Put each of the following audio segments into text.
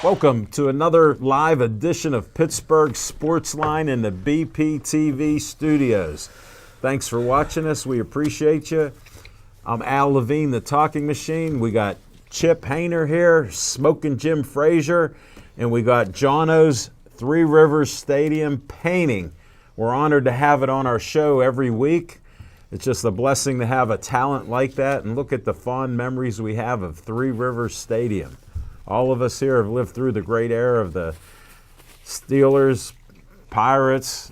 Welcome to another live edition of Pittsburgh Sportsline in the BPTV studios. Thanks for watching us. We appreciate you. I'm Al Levine, the Talking Machine. We got Chip Hayner here, Smoking Jim Frazier, and we got Jono's Three Rivers Stadium painting. We're honored to have it on our show every week. It's just a blessing to have a talent like that, and look at the fond memories we have of Three Rivers Stadium. All of us here have lived through the great era of the Steelers, Pirates,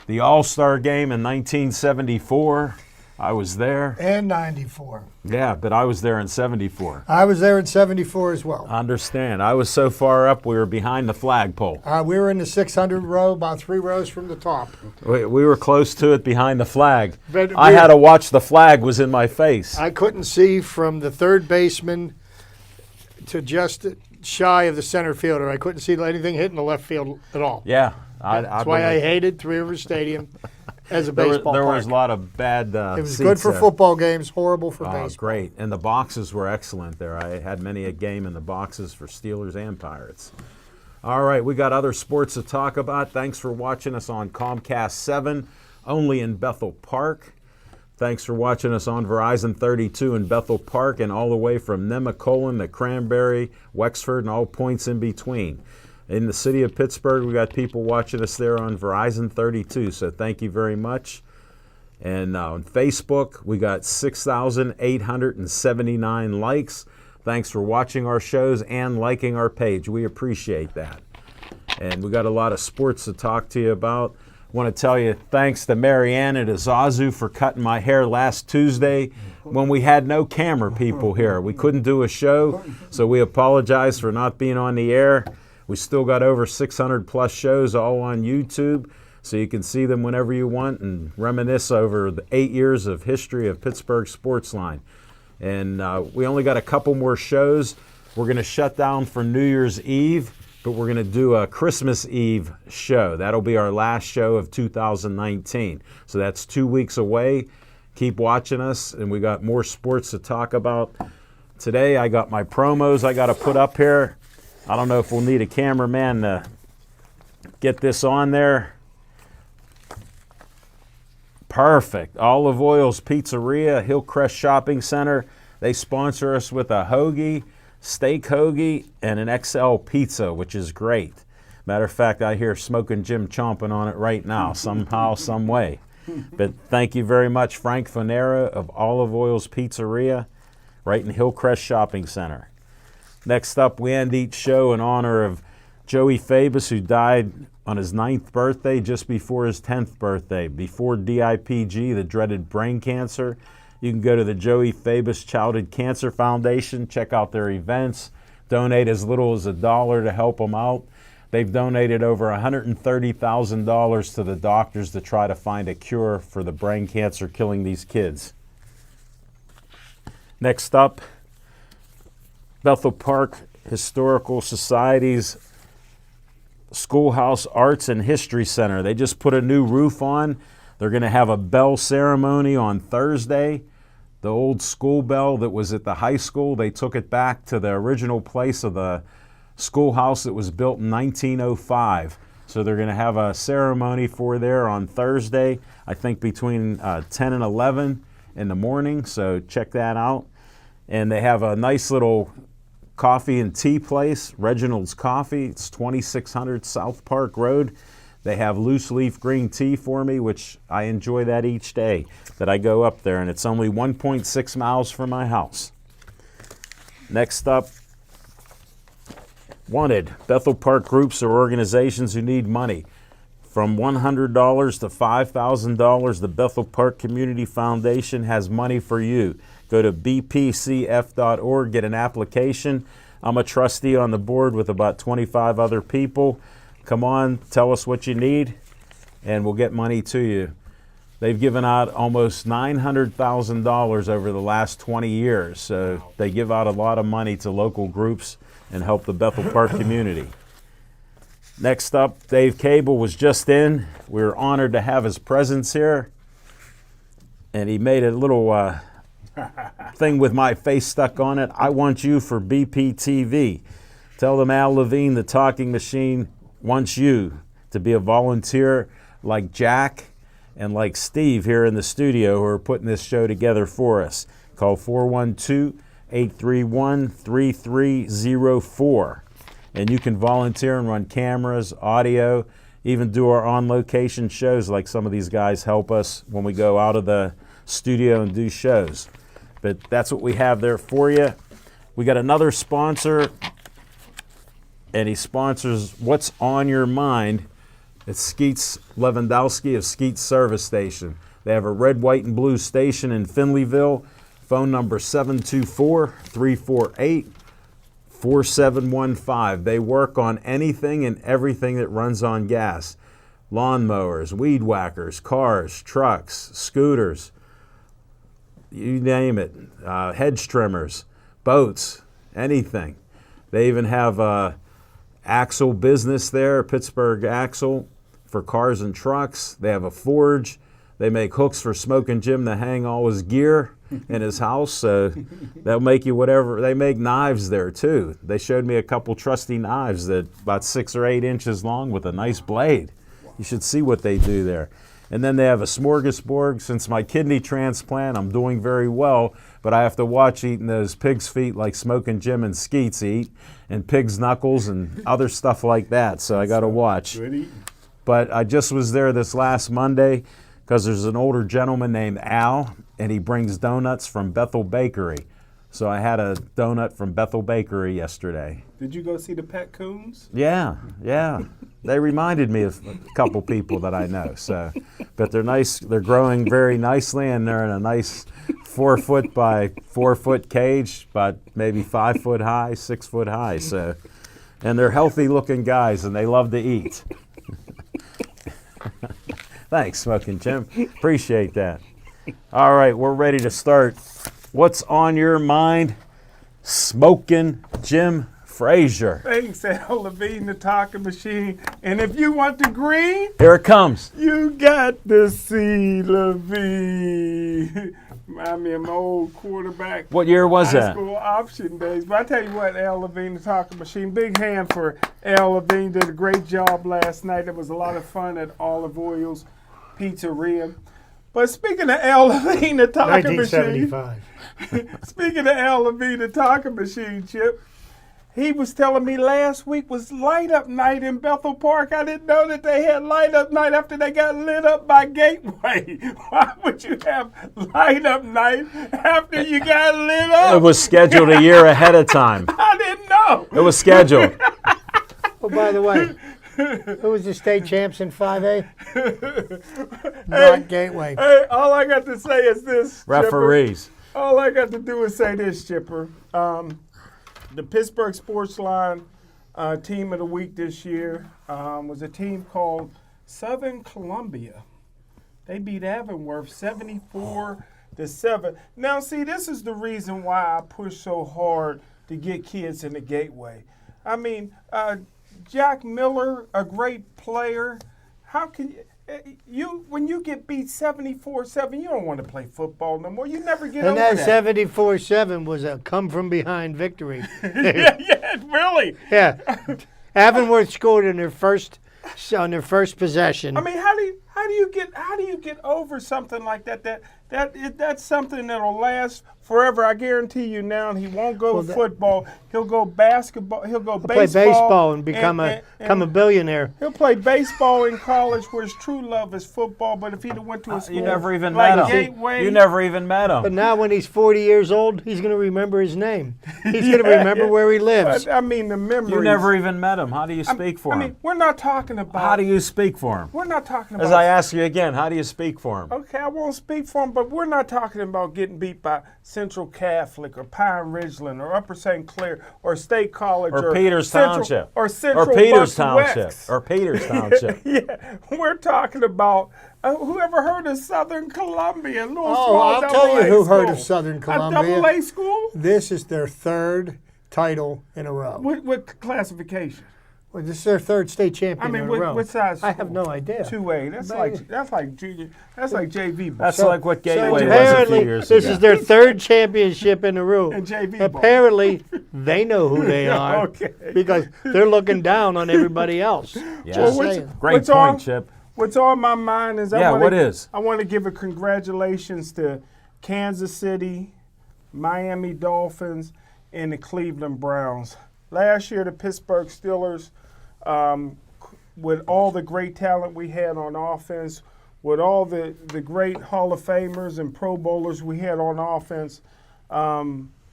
the All-Star game in 1974. I was there. And 94. Yeah, but I was there in 74. I was there in 74 as well. I understand. I was so far up, we were behind the flagpole. We were in the 600 row, about 3 rows from the top. We were close to it behind the flag. But I had to watch the flag was in my face. I couldn't see from the third baseman to just shy of the center fielder. I couldn't see anything hitting the left field at all. Yeah. That's why I hated Three Rivers Stadium as a baseball There park. was a lot of bad It was seats good for there. football games, horrible for baseball. Great. And the boxes were excellent there. I had many a game in the boxes for Steelers and Pirates. All right, we got other sports to talk about. Thanks for watching us on Comcast 7, only in Bethel Park. Thanks for watching us on Verizon 32 in Bethel Park and all the way from Nemacolin to Cranberry, Wexford, and all points in between. In the city of Pittsburgh, we got people watching us there on Verizon 32, so thank you very much. And on Facebook, we got 6,879 likes. Thanks for watching our shows and liking our page. We appreciate that. And we got a lot of sports to talk to you about. I want to tell you thanks to Marianne at Azazu for cutting my hair last Tuesday when we had no camera people here. We couldn't do a show, so we apologize for not being on the air. We still got over 600 plus shows all on YouTube, so you can see them whenever you want and reminisce over the 8 years of history of Pittsburgh Sportsline. And we only got a couple more shows. We're going to shut down for New Year's Eve, but we're going to do a Christmas Eve show. That'll be our last show of 2019. So that's 2 weeks away. Keep watching us, and we got more sports to talk about. Today I got my promos I got to put up here. I don't know if we'll need a cameraman to get this on there. Perfect. Olive Oil's Pizzeria, Hillcrest Shopping Center. They sponsor us with a hoagie, steak hoagie, and an XL pizza, which is great. Matter of fact, I hear Smoking Jim chomping on it right now, somehow, some way. But thank you very much, Frank Fonera of Olive Oil's Pizzeria, right in Hillcrest Shopping Center. Next up, we end each show in honor of Joey Fabus, who died on his 9th birthday, just before his 10th birthday, before DIPG, the dreaded brain cancer. You can go to the Joey Fabus Childhood Cancer Foundation, check out their events, donate as little as $1 to help them out. They've donated over $130,000 to the doctors to try to find a cure for the brain cancer killing these kids. Next up, Bethel Park Historical Society's Schoolhouse Arts and History Center. They just put a new roof on. They're going to have a bell ceremony on Thursday. The old school bell that was at the high school, they took it back to the original place of the schoolhouse that was built in 1905. So they're going to have a ceremony for there on Thursday, I think between 10 and 11 in the morning. So check that out. And they have a nice little coffee and tea place, Reginald's Coffee. It's 2600 South Park Road. They have loose leaf green tea for me, which I enjoy that each day that I go up there, and it's only 1.6 miles from my house. Next up, wanted. Bethel Park groups or organizations who need money. From $100 to $5,000, the Bethel Park Community Foundation has money for you. Go to bpcf.org, get an application. I'm a trustee on the board with about 25 other people. Come on, tell us what you need, and we'll get money to you. They've given out almost $900,000 over the last 20 years, so they give out a lot of money to local groups and help the Bethel Park community. Next up, Dave Cable was just in. We were honored to have his presence here, and he made a little thing with my face stuck on it. I want you for BPTV. Tell them Al Levine, the talking machine, wants you to be a volunteer like Jack and like Steve here in the studio who are putting this show together for us. Call 412-831-3304. And you can volunteer and run cameras, audio, even do our on-location shows like some of these guys help us when we go out of the studio and do shows. But that's what we have there for you. We got another sponsor, and he sponsors What's on Your Mind. It's Skeets Lewandowski of Skeets Service Station. They have a red, white, and blue station in Finleyville. Phone number 724-348-4715. They work on anything and everything that runs on gas. Lawnmowers, weed whackers, cars, trucks, scooters, you name it, hedge trimmers, boats, anything. They even have axle business there, Pittsburgh Axle, for cars and trucks. They have a forge. They make hooks for Smoking Jim to hang all his gear in his house. So they'll make you whatever. They make knives there too. They showed me a couple trusty knives that about 6 or 8 inches long with a nice blade. You should see what they do there. And then they have a smorgasbord. Since my kidney transplant, I'm doing very well, but I have to watch eating those pig's feet like Smoking Jim and Skeets eat, and pig's knuckles and other stuff like that. So I got to watch. Good eating. But I just was there this last Monday because there's an older gentleman named Al, and he brings donuts from Bethel Bakery. So I had a donut from Bethel Bakery yesterday. Did you go see the pet coons? Yeah. They reminded me of a couple people that I know. So, but they're nice. They're growing very nicely, and they're in a nice 4 foot by 4 foot cage, about maybe 5 foot high, 6 foot high. So, and they're healthy looking guys, and they love to eat. Thanks, Smoking Jim. Appreciate that. All right, we're ready to start. What's on your mind? Smoking Jim Frazier. Thanks, Al Levine, the talking machine. And if you want the green, Here it comes. you got to see Levine. Remind me of my old quarterback. What year was high that? school option days. But I tell you what, Al Levine, the talking machine, big hand for Al Levine. Did a great job last night. It was a lot of fun at Olive Oil's Pizzeria. But speaking of Al Levine, the talking machine. 1975. Speaking of Al Levine, the talking machine, Chip, he was telling me last week was light up night in Bethel Park. I didn't know that they had light up night after they got lit up by Gateway. Why would you have light up night after you got lit up? It was scheduled a year ahead of time. I didn't know. It was scheduled. Oh, by the way, who was the state champs in 5A? Not Gateway. Hey, all I got to say is this, Referees. Chipper. All I got to do is say this, Chipper. The Pittsburgh Sportsline team of the week this year was a team called Southern Columbia. They beat Avonworth 74-7. Now, see, this is the reason why I push so hard to get kids in the Gateway. I mean, Jack Miller, a great player. How can you when you get beat 74-7, you don't want to play football no more. You never get And over that that. 74-7 was a come-from-behind victory. yeah, really. Yeah. Avonworth scored on their first possession. I mean, how do you get over something like that? That's something that'll last forever. I guarantee you now. He won't go football. He'll go basketball. He'll go play baseball and become a billionaire. He'll play baseball in college, where his true love is football. But if he'd have went to a school You never even like met him. Gateway, You never even met him. But now when he's 40 years old, he's going to remember his name. He's going to remember where he lives. But, I mean, the memories. You never even met him. How do you speak for I him? mean, we're not talking about. How do you speak for him? We're not talking about. As I ask you again, how do you speak for him? Okay, I won't speak for him, but we're not talking about getting beat by Central Catholic or Pine Ridgeland or Upper St. Clair or State College or Peters Township or Central Peters Bucks Township West. or Peters Township. Yeah, we're talking about whoever heard of Southern Columbia? I'll tell you who heard of Southern Columbia. A double A school? This is their third title in a row. What classification? Well, this is their third state champion in a row. What size? I have no idea. 2A. That's like junior. That's like JV ball. That's like what Gateway was a apparently, few years this ago. is their third championship in a row. And JV ball. Apparently, they know who they are Okay. because they're looking down on everybody else. Yeah. Just Well, saying. Great what's point, on- Chip. What's on my mind is Yeah, what is? I want to give a congratulations to Kansas City, Miami Dolphins, and the Cleveland Browns. Last year, the Pittsburgh Steelers, with all the great talent we had on offense, with all the great Hall of Famers and Pro Bowlers we had on offense,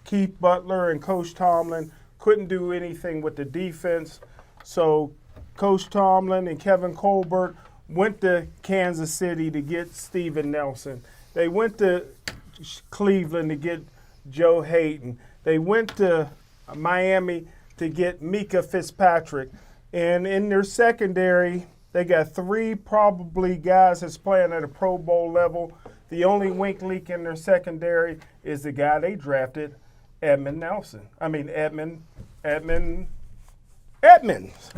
Keith Butler and Coach Tomlin couldn't do anything with the defense. So Coach Tomlin and Kevin Colbert went to Kansas City to get Steven Nelson. They went to Cleveland to get Joe Hayden. They went to Miami to get Mika Fitzpatrick. And in their secondary, they got three probably guys that's playing at a Pro Bowl level. The only wink leak in their secondary is the guy they drafted, Terrell Edmonds.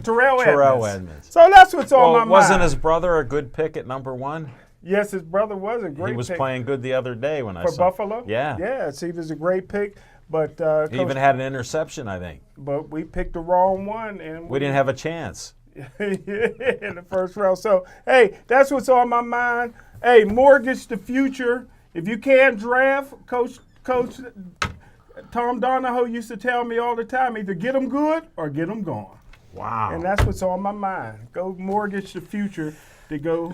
So that's what's on my mind. Wasn't his brother a good pick at number 1? Yes, his brother was a great pick. He was playing good the other day when I for saw Buffalo? Yeah. Yeah, see, he was a great pick. But He even had an interception, I think. But we picked the wrong one. And We didn't have a chance. in the first round. So, hey, that's what's on my mind. Hey, mortgage the future. If you can't draft, Coach Tom Donahoe used to tell me all the time, either get them good or get them gone. Wow. And that's what's on my mind. Go mortgage the future to go.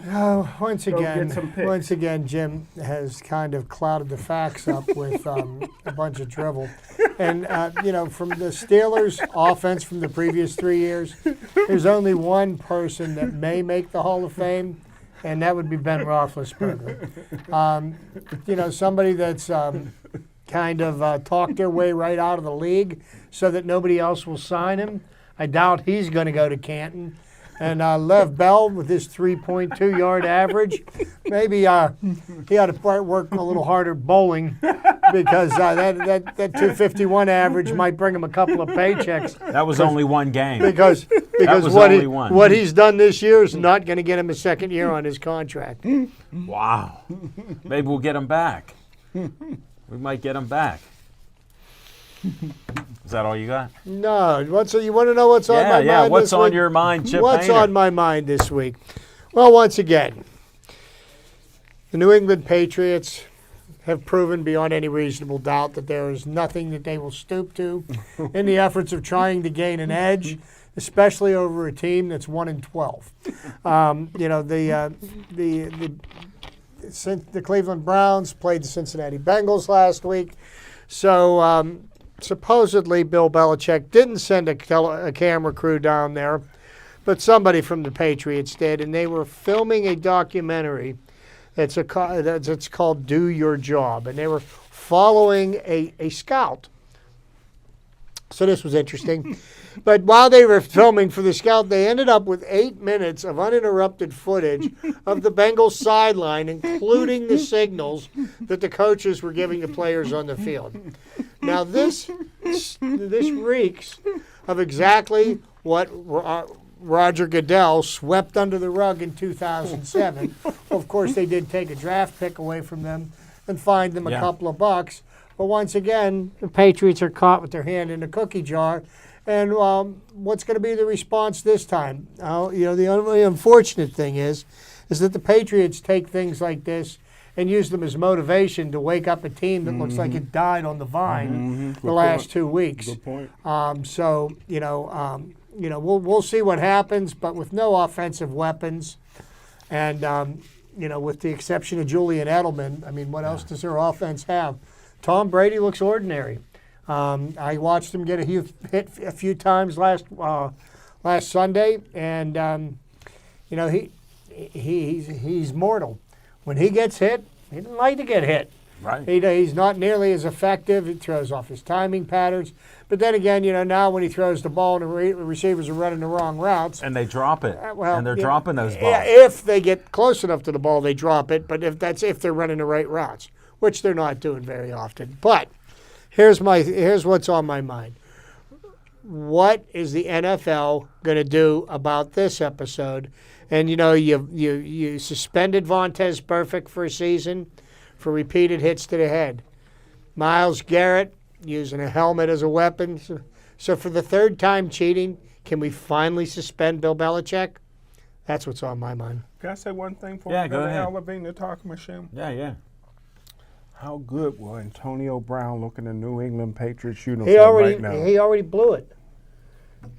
Once again, Jim has kind of clouded the facts up with a bunch of drivel. And, from the Steelers' offense from the previous 3 years, there's only one person that may make the Hall of Fame, and that would be Ben Roethlisberger. Somebody that's talked their way right out of the league so that nobody else will sign him. I doubt he's going to go to Canton. And Lev Bell with his 3.2-yard average, maybe he ought to work a little harder bowling because that 251 average might bring him a couple of paychecks. That was only one game. Because was only one. what he's done this year is not going to get him a second year on his contract. Wow. Maybe we'll get him back. We might get him back. Is that all you got? No. You want to know what's on my mind? Yeah, what's this on week? your mind, Chip What's Painter? on my mind this week? Well, once again, the New England Patriots have proven beyond any reasonable doubt that there is nothing that they will stoop to in the efforts of trying to gain an edge, especially over a team that's 1-12. The Cleveland Browns played the Cincinnati Bengals last week, so supposedly Bill Belichick didn't send a camera crew down there, but somebody from the Patriots did, and they were filming a documentary that's called Do Your Job, and they were following a scout. So this was interesting. But while they were filming for the scout, they ended up with 8 minutes of uninterrupted footage of the Bengals sideline, including the signals that the coaches were giving the players on the field. Now this reeks of exactly what Roger Goodell swept under the rug in 2007. Of course, they did take a draft pick away from them and fined them a couple of bucks. But once again, the Patriots are caught with their hand in a cookie jar. And what's going to be the response this time? The only unfortunate thing is that the Patriots take things like this and use them as motivation to wake up a team that looks like it died on the vine the last 2 weeks. Good point. We'll see what happens, but with no offensive weapons, and with the exception of Julian Edelman, I mean, what else does their offense have? Tom Brady looks ordinary. I watched him get a hit a few times last Sunday, and he's mortal. When he gets hit, He didn't like to get hit. Right. He's not nearly as effective. He throws off his timing patterns. But then again, now when he throws the ball and the receivers are running the wrong routes. And they drop it. And they're dropping those balls. Yeah, if they get close enough to the ball, they drop it. But if they're running the right routes, which they're not doing very often. But here's what's on my mind. What is the NFL going to do about this episode? And you suspended Vontaze Burfict for a season for repeated hits to the head. Myles Garrett using a helmet as a weapon. So for the third time cheating, can we finally suspend Bill Belichick? That's what's on my mind. Can I say one thing before Yeah, we go go to ahead. Al Levine, the talking machine? Yeah. How good will Antonio Brown look in the New England Patriots uniform He right now? already blew it.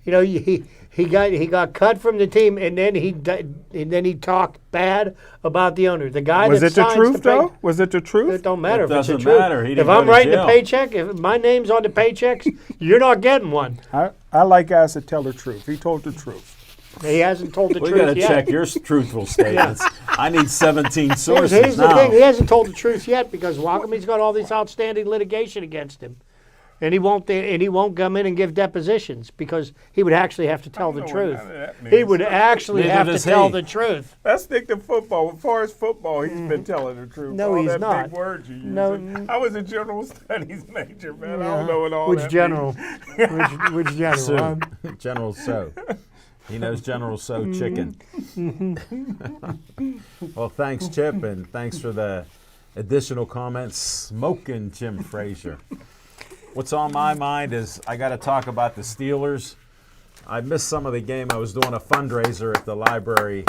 He got cut from the team, and then he talked bad about the owner. The guy Was that it the signs truth, the though? Was it the truth? It don't matter It if it's the doesn't truth. matter. He didn't If go I'm to writing jail. a paycheck, if my name's on the paychecks, you're not getting one. I like guys that tell the truth. He told the truth. He hasn't told the We truth got to yet. check your truthful statements. I need 17 sources Here's the now. thing: he hasn't told the truth yet because He's got all this outstanding litigation against him, and he won't come in and give depositions because he would actually have to tell the know what truth. none of that means. He would actually Neither have to does tell he. the truth. Let's stick to football. As far as football, he's been telling the truth. No, all he's that not. big words you use. No. I was a general studies major, man. I don't know what all Which that general? means. Which general? So, huh? General So. He knows General So chicken. Well, thanks, Chip, and thanks for the additional comments. Smoking Jim Frazier. What's on my mind is I got to talk about the Steelers. I missed some of the game. I was doing a fundraiser at the library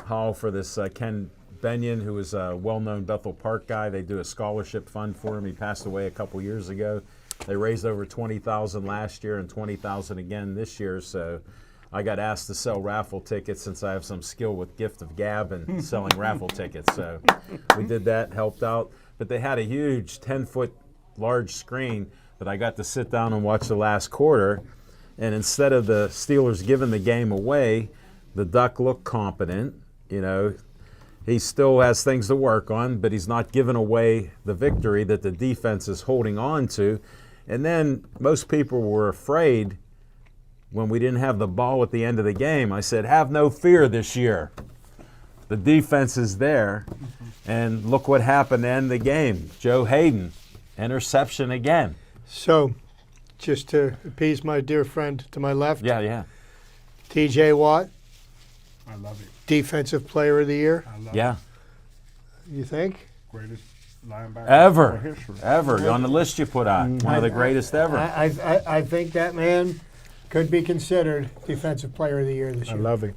hall for this Ken Benyon, who is a well-known Bethel Park guy. They do a scholarship fund for him. He passed away a couple years ago. They raised over $20,000 last year and $20,000 again this year. So I got asked to sell raffle tickets since I have some skill with gift of gab and selling raffle tickets. So we did that, helped out. But they had a huge 10-foot large screen that I got to sit down and watch the last quarter. And instead of the Steelers giving the game away, the Duck looked competent. He still has things to work on, but he's not giving away the victory that the defense is holding on to. And then most people were afraid when we didn't have the ball at the end of the game. I said, have no fear this year. The defense is there. And look what happened to end the game. Joe Hayden, interception again. So, just to appease my dear friend to my left, Yeah. T.J. Watt, I love it. Defensive Player of the Year. I love Yeah. You think? it. Greatest linebacker Ever. in history. Ever. On the list you put on. One of the greatest ever. I think that man could be considered Defensive Player of the Year this I year. love it.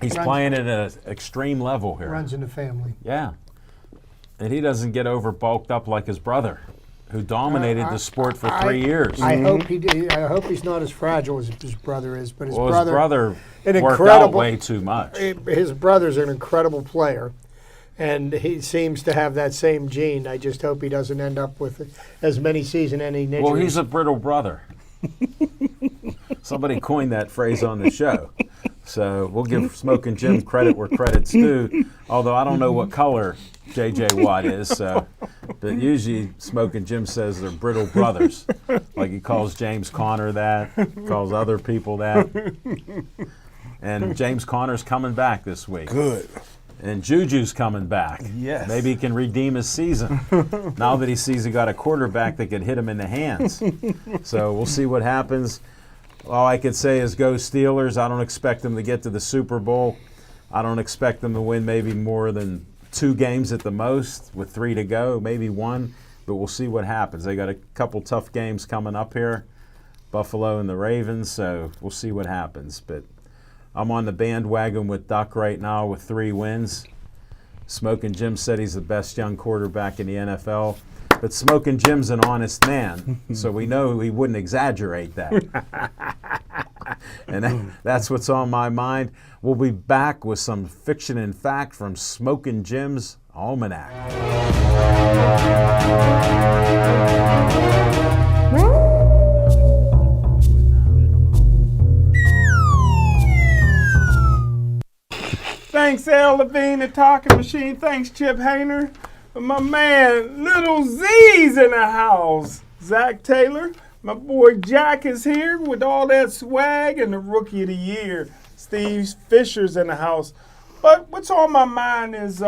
He's playing at an extreme level here. Runs in the family. Yeah. And he doesn't get over bulked up like his brother, who dominated the sport for 3 years. I hope he's not as fragile as his brother is, but his Well, brother his brother an worked out incredible- way too much. his brother's an incredible player, and he seems to have that same gene. I just hope he doesn't end up with as many season-ending injuries. Well, he's a brittle brother. Somebody coined that phrase on the show. So we'll give Smoking Jim credit where credit's due, although I don't know what color J.J. Watt is. So, but usually Smoking Jim says they're brittle brothers. Like he calls James Conner that, calls other people that. And James Conner's coming back this week. Good. And Juju's coming back. Yes. Maybe he can redeem his season now that he sees he got a quarterback that could hit him in the hands. So we'll see what happens. All I can say is go Steelers. I don't expect them to get to the Super Bowl. I don't expect them to win maybe more than 2 games at the most with 3 to go, maybe 1. But we'll see what happens. They got a couple tough games coming up here, Buffalo and the Ravens, so we'll see what happens. But I'm on the bandwagon with Duck right now with 3 wins. Smoking Jim said he's the best young quarterback in the NFL. But Smoking Jim's an honest man, so we know he wouldn't exaggerate that. And that's what's on my mind. We'll be back with some fiction and fact from Smoking Jim's Almanac. Thanks, Al Levine, the talking machine. Thanks, Chip Hayner. My man, Little Z's in the house. Zach Taylor. My boy Jack is here with all that swag, and the Rookie of the Year, Steve Fisher's in the house. But what's on my mind is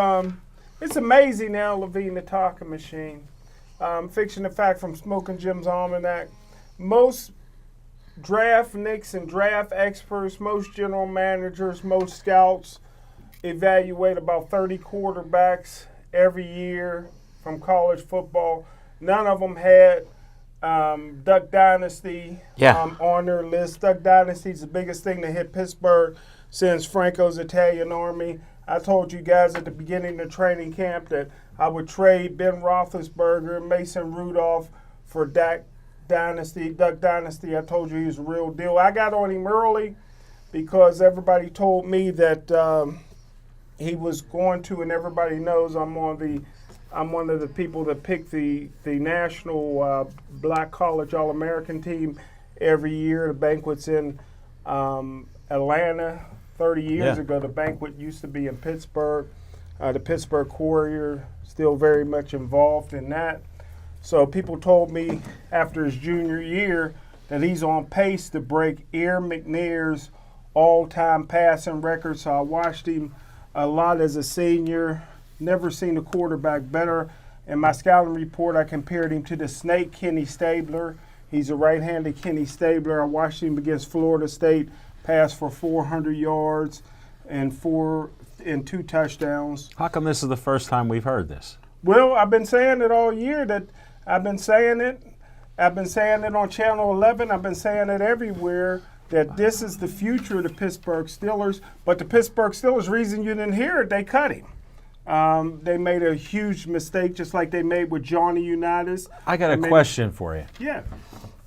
it's amazing, Al Levine, the talking machine. Fiction and fact from Smoking Jim's Almanac. Most draftniks and draft experts, most general managers, most scouts evaluate about 30 quarterbacks every year from college football. None of them had Duck Dynasty on their list. Duck Dynasty is the biggest thing to hit Pittsburgh since Franco's Italian Army. I told you guys at the beginning of training camp that I would trade Ben Roethlisberger and Mason Rudolph for Duck Dynasty. I told you he was a real deal. I got on him early because everybody told me that he was going to, and everybody knows I'm one of the people that pick the national Black College All-American team every year. The banquet's in Atlanta. 30 years ago, the banquet used to be in Pittsburgh. The Pittsburgh Courier still very much involved in that. So people told me after his junior year that he's on pace to break Aaron McNair's all-time passing record. So I watched him a lot as a senior. Never seen a quarterback better. In my scouting report, I compared him to the snake Kenny Stabler. He's a right-handed Kenny Stabler. I watched him against Florida State, pass for 400 yards and 2 touchdowns. How come this is the first time we've heard this? Well, I've been saying it all year. I've been saying it on Channel 11. I've been saying it everywhere that this is the future of the Pittsburgh Steelers. But the Pittsburgh Steelers, reason you didn't hear it, they cut him. They made a huge mistake, just like they made with Johnny Unitas. I got a question for you. Yeah.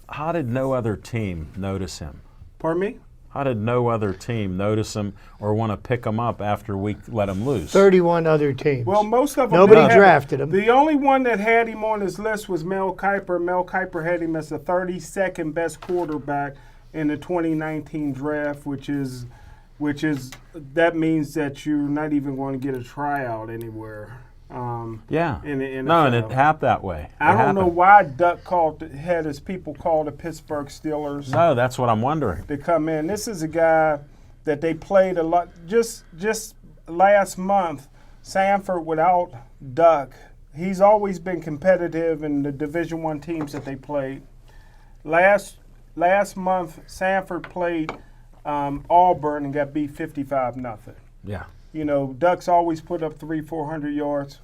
How did no other team notice him? Pardon me? How did no other team notice him or want to pick him up after we let him loose? 31 other teams. Well, most of them. Nobody drafted him. The only one that had him on his list was Mel Kiper. Mel Kiper had him as the 32nd best quarterback in the 2019 draft, which is that means that you're not even going to get a tryout anywhere. In the NFL. No, and it happened that way. I don't know why Duck had his people call the Pittsburgh Steelers. No, that's what I'm wondering. To come in. This is a guy that they played a lot. Just last month, Sanford without Duck. He's always been competitive in the Division I teams that they played. Last month, Sanford played Auburn and got beat 55-0. Yeah. You know, Ducks always put up 300-400 yards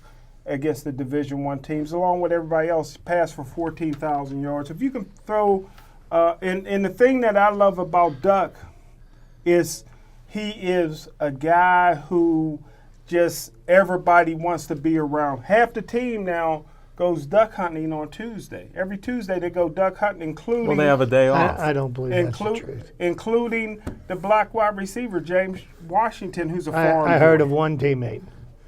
against the Division I teams, along with everybody else. Passed for 14,000 yards. If you can throw, and the thing that I love about Duck is he is a guy who just everybody wants to be around. Half the team now goes duck hunting on Tuesday. Every Tuesday they go duck hunting, including. Well, they have a day off. I don't believe that's the truth. Including the black wide receiver, James Washington, who's a foreign. I heard of one teammate.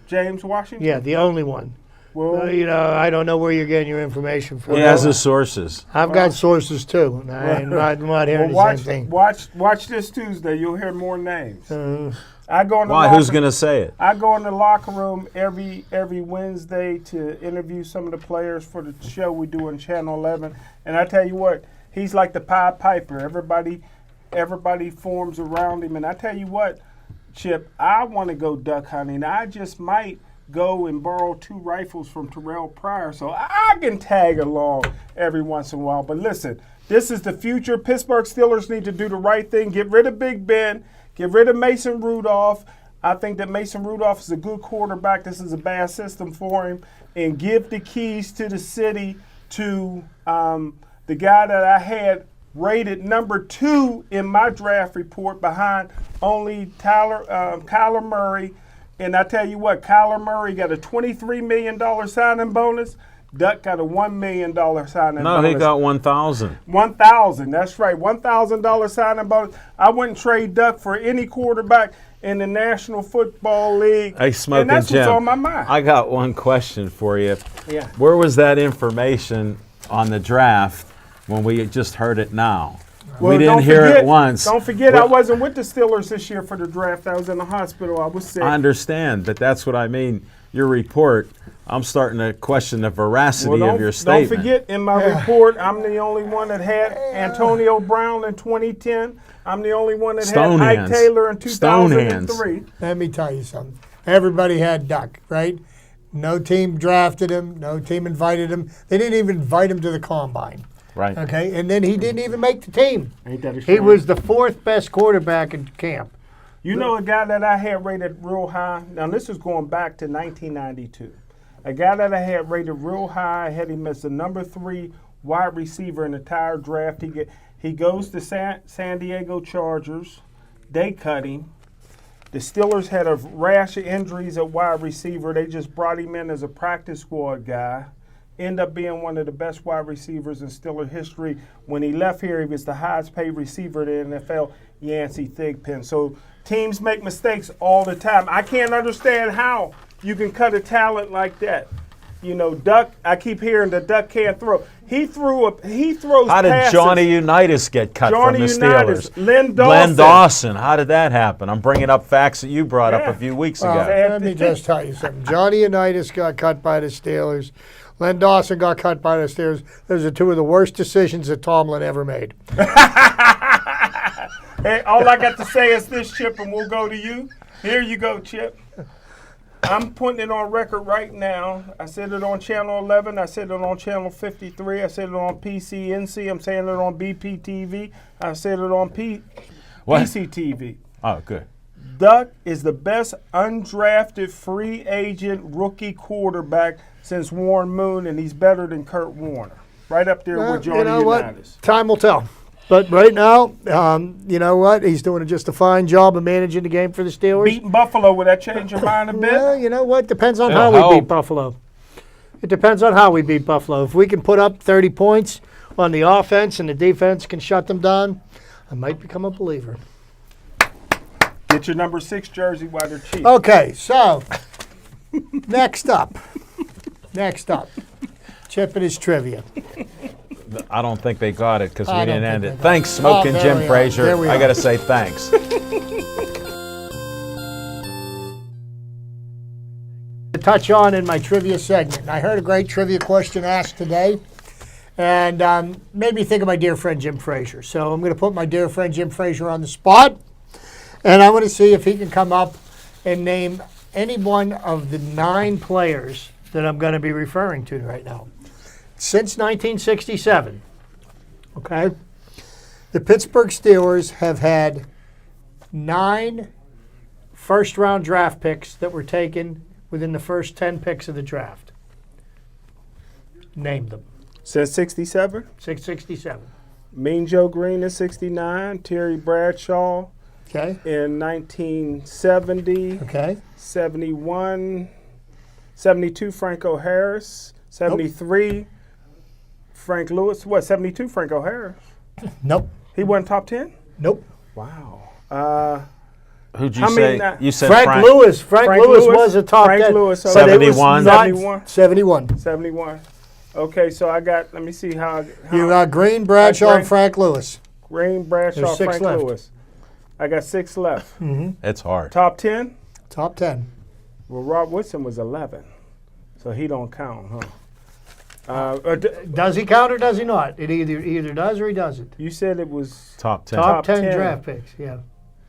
James Washington? Yeah, the only one. Well, I don't know where you're getting your information from. He has his sources. I've got sources too. I'm not hearing the same thing. Watch this Tuesday. You'll hear more names. I go in the Why? Who's going to say it? I go in the locker room every Wednesday to interview some of the players for the show we do on Channel 11. And I tell you what, he's like the Pied Piper. Everybody forms around him. And I tell you what, Chip, I want to go duck hunting. I just might go and borrow 2 rifles from Terrell Pryor so I can tag along every once in a while. But listen, this is the future. Pittsburgh Steelers need to do the right thing. Get rid of Big Ben. Get rid of Mason Rudolph. I think that Mason Rudolph is a good quarterback. This is a bad system for him. And give the keys to the city to the guy that I had rated number 2 in my draft report behind only Kyler Murray. And I tell you what, Kyler Murray got a $23 million signing bonus. Duck got a $1 million signing bonus. No, he got $1,000. $1,000, that's right. $1,000 signing bonus. I wouldn't trade Duck for any quarterback in the National Football League. Hey, Smoking and that's Jim, what's on my mind. I got one question for you. Yeah. Where was that information on the draft when we just heard it now? we didn't don't hear forget- it once. Don't forget, I wasn't with the Steelers this year for the draft. I was in the hospital. I was sick. I understand, but that's what I mean. Your report, I'm starting to question the veracity of your statement. Don't forget, in my report, I'm the only one that had Antonio Brown in 2010. I'm the only one that had Ike Stonehands. Taylor in 2003. Let me tell you something. Everybody had Duck, right? No team drafted him. No team invited him. They didn't even invite him to the combine. Right. Okay, and then he didn't even make the team. Ain't that a He shame? was the 4th best quarterback in camp. You know a guy that I had rated real high? Now, this is going back to 1992. A guy that I had rated real high, I had him as the number 3 wide receiver in the entire draft. He goes to San Diego Chargers. They cut him. The Steelers had a rash of injuries at wide receiver. They just brought him in as a practice squad guy. Ended up being one of the best wide receivers in Steeler history. When he left here, he was the highest paid receiver in the NFL, Yancey Thigpen. So teams make mistakes all the time. I can't understand how you can cut a talent like that. You know, Duck, I keep hearing that Duck can't throw. He throws How did passes. Johnny Unitas get cut from the Steelers? Len Dawson. How did that happen? I'm bringing up facts that you brought up a few weeks ago. Let me just tell you something. Johnny Unitas got cut by the Steelers. Len Dawson got cut by the Steelers. Those are 2 of the worst decisions that Tomlin ever made. Hey, all I got to say is this, Chip, and we'll go to you. Here you go, Chip. I'm putting it on record right now. I said it on Channel 11. I said it on Channel 53. I said it on PCNC. I'm saying it on BPTV. I said it on PCTV. Oh, good. Duck is the best undrafted free agent rookie quarterback since Warren Moon, and he's better than Kurt Warner. Right up there with Johnny you know Unitas. what? Time will tell. But right now, you know what? He's doing just a fine job of managing the game for the Steelers. Beating Buffalo, would that change your mind a bit? Well, you know what? Depends on It'll how we help. beat Buffalo. It depends on how we beat Buffalo. If we can put up 30 points on the offense and the defense can shut them down, I might become a believer. Get your number 6 jersey while they're cheap. Okay, so next up, Chip and his trivia. I don't think they got it because we I didn't don't end think it. they got Thanks, it. Smoking Oh, there Jim we are. Frazier. There we I are. got to say thanks. To touch on in my trivia segment. I heard a great trivia question asked today, and made me think of my dear friend Jim Frazier. So I'm going to put my dear friend Jim Frazier on the spot, and I want to see if he can come up and name any one of the 9 players that I'm going to be referring to right now. Since 1967, okay, the Pittsburgh Steelers have had 9 first-round draft picks that were taken within the first 10 picks of the draft. Name them. Since 67? 667. Mean Joe Green in 69. Terry Bradshaw Okay. in 1970. Okay. 71. 72, Franco Harris. 73, Frank Lewis. What, 72, Franco Harris? Nope. He wasn't top 10? Nope. Wow. Who'd you I say? mean, You said Frank Lewis. Frank Lewis was a top Frank 10. Lewis, but it was 71. not- 71. 71. 71. Okay, so I got, let me see how You got Green, Bradshaw, Green. and Frank Lewis. Green, Bradshaw, There's 6 Frank left. Lewis. I got 6 left. It's hard. Top 10? Top 10. Well, Rob Woodson was 11, so he don't count, huh? Does he count or does he not? It either does or he doesn't. You said it was Top 10. Top 10 10. draft picks, yeah.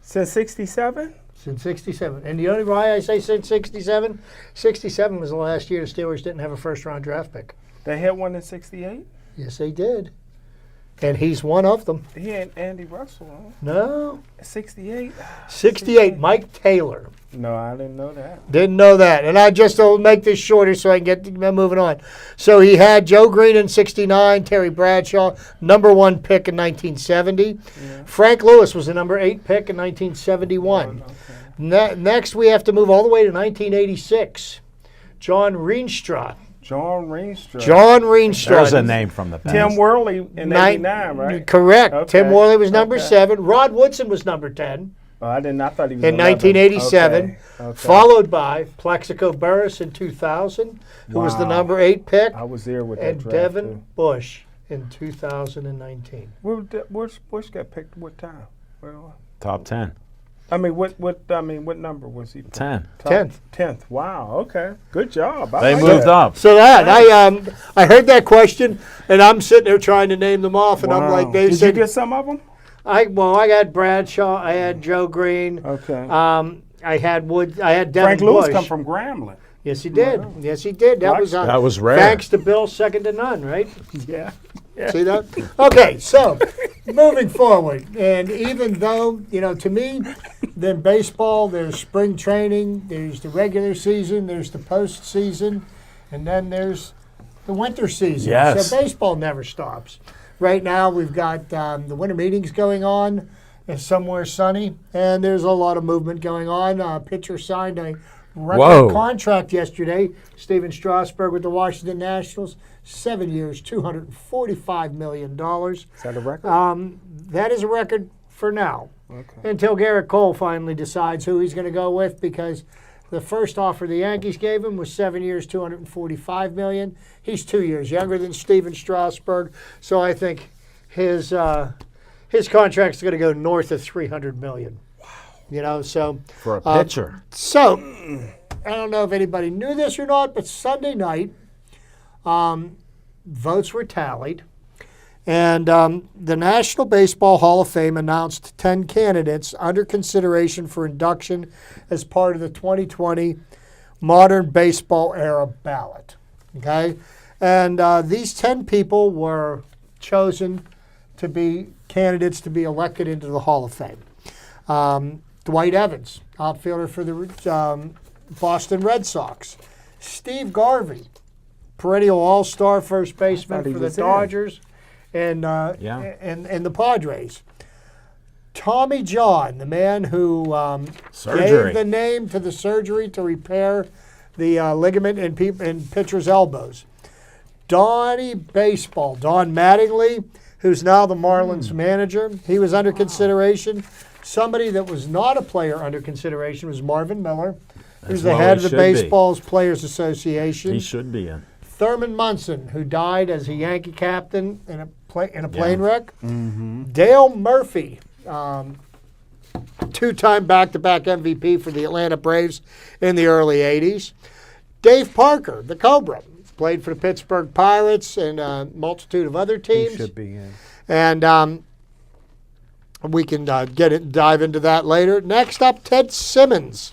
since 67? Since 67. And the only why I say since 67, 67 was the last year the Steelers didn't have a first-round draft pick. They had one in 68? Yes, they did. And he's one of them. He had Andy Russell, huh? No. 68? 68, Mike Taylor. No, I didn't know that. Didn't know that. And I just will make this shorter so I can get moving on. So he had Joe Green in 69, Terry Bradshaw, number 1 pick in 1970. Yeah. Frank Lewis was the number 8 pick in 1971. Next, we have to move all the way to 1986. John Reenstra. John Ringstra. John Reenstra. There's a name from the past. Tim Worley in 89, right? Correct. Okay. Tim Worley was number Okay. 7. Rod Woodson was number 10 Oh, I didn't. I thought he was in 11. 1987. Okay. Okay. Followed by Plexico Burris in 2000, who was the Wow. number 8 pick, I was there with that and draft, Devin too. Bush in 2019. Which got picked what time? Well, Top 10. I mean, what number was he? 10. 10th. Wow. Okay. Good job. They like moved that. up. So that I heard that question, and I'm sitting there trying to name them off, and I'm Wow. like, they Did said, you get some of them? I got Bradshaw, I had Joe Green, Okay. I had Wood, I had Devin Frank Lewis Bush. come from Grambling. Yes, he did. Wow. Yes, he did. That That was rare. Thanks to Bill, second to none, right? Yeah. See that? Okay, so moving forward, and even though, to me, then baseball, there's spring training, there's the regular season, there's the postseason, and then there's the winter season. Yes. So baseball never stops. Right now, we've got the winter meetings going on. It's somewhere sunny, and there's a lot of movement going on. Pitcher signed a record contract yesterday. Steven Strasburg with the Washington Nationals, 7 years, $245 million. Is that a record? That is a record for now. Okay. Until Garrett Cole finally decides who he's going to go with, because the first offer the Yankees gave him was 7 years, $245 million. He's 2 years younger than Steven Strasburg, so I think his contract's going to go north of $300 million. Wow. So For a pitcher. So I don't know if anybody knew this or not, but Sunday night, votes were tallied, and the National Baseball Hall of Fame announced 10 candidates under consideration for induction as part of the 2020 Modern Baseball Era ballot. Okay? And these 10 people were chosen to be candidates to be elected into the Hall of Fame. Dwight Evans, outfielder for the Boston Red Sox. Steve Garvey, perennial all-star first baseman for the Dodgers and the Padres. Tommy John, the man who gave the name to the surgery to repair the ligament in pitchers' elbows. Donnie Baseball, Don Mattingly, who's now the Marlins manager. He was under consideration. Somebody that was not a player under consideration was Marvin Miller, who's the head of the Baseball's Players Association. He should be in. Thurman Munson, who died as a Yankee captain in a plane wreck. Mm-hmm. Dale Murphy, two-time back-to-back MVP for the Atlanta Braves in the early 80s. Dave Parker, the Cobra, played for the Pittsburgh Pirates and a multitude of other teams. He should be in. And we can dive into that later. Next up, Ted Simmons,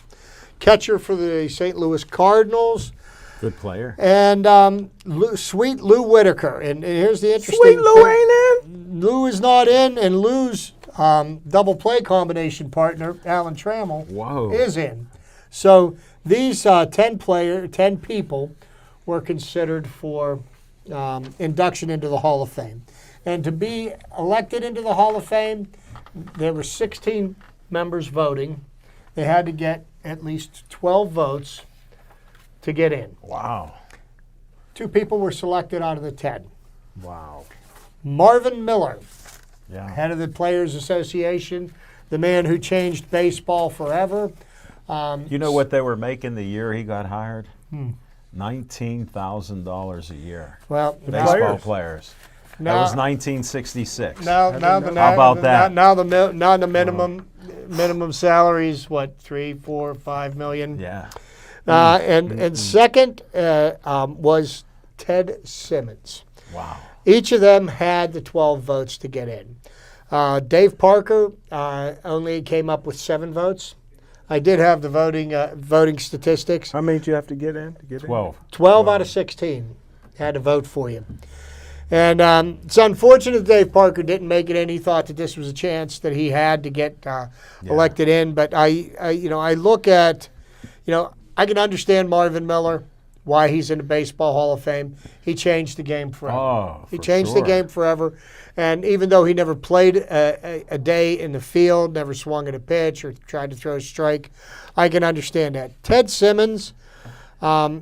catcher for the St. Louis Cardinals. Good player. And Sweet Lou Whitaker. And here's the interesting Sweet Lou thing. ain't in? Lou is not in, and Lou's double play combination partner, Alan Trammell, is in. So these 10 people were considered for induction into the Hall of Fame. And to be elected into the Hall of Fame, there were 16 members voting. They had to get at least 12 votes to get in. Wow. 2 people were selected out of the 10. Wow. Marvin Miller, Yeah. head of the Players Association, the man who changed baseball forever. You know what they were making the year he got hired? $19,000 a year. Well, Baseball players. That now- was 1966. Now How about that? Now the minimum salary is what, 3, 4, 5 million. Yeah. And second was Ted Simmons. Wow. Each of them had the 12 votes to get in. Dave Parker only came up with 7 votes. I did have the voting statistics. How many did you have to get in? 12. 12 out of 16 had to vote for you. And it's unfortunate Dave Parker didn't make it in. He thought that this was a chance that he had to get elected in. But I look at, I can understand Marvin Miller, why he's in the Baseball Hall of Fame. He changed the game forever. He changed the game forever. And even though he never played a day in the field, never swung at a pitch or tried to throw a strike, I can understand that. Ted Simmons, I